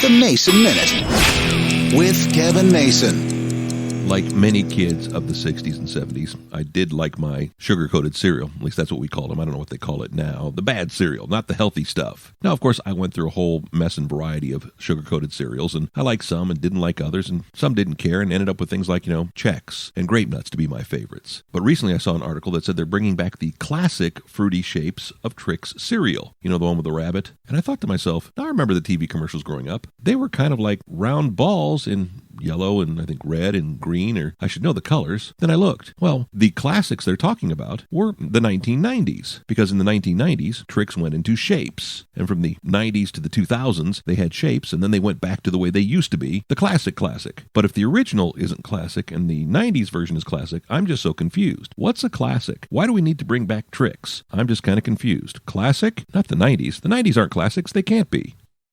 The Mason Minute with Kevin Mason. Like many kids of the 60s and 70s, I did like my sugar-coated cereal. At least that's what we called them. I don't know what they call it now. The bad cereal, not the healthy stuff. Now, of course, I went through a whole mess and variety of sugar-coated cereals, and I liked some and didn't like others, and some didn't care, and ended up with things like, Chex and Grape Nuts to be my favorites. But recently I saw an article that said they're bringing back the classic fruity shapes of Trix cereal. The one with the rabbit. And I thought to myself, now I remember the TV commercials growing up. They were kind of like round balls in yellow and I think red and green, or I should know the colors. Then I looked. Well, the classics they're talking about were the 1990s, because in the 1990s, Trix went into shapes. And from the 90s to the 2000s, they had shapes, and then they went back to the way they used to be, the classic. But if the original isn't classic and the 90s version is classic, I'm just so confused. What's a classic? Why do we need to bring back Trix? I'm just kind of confused. Classic? Not the 90s. The 90s aren't classics. They can't be.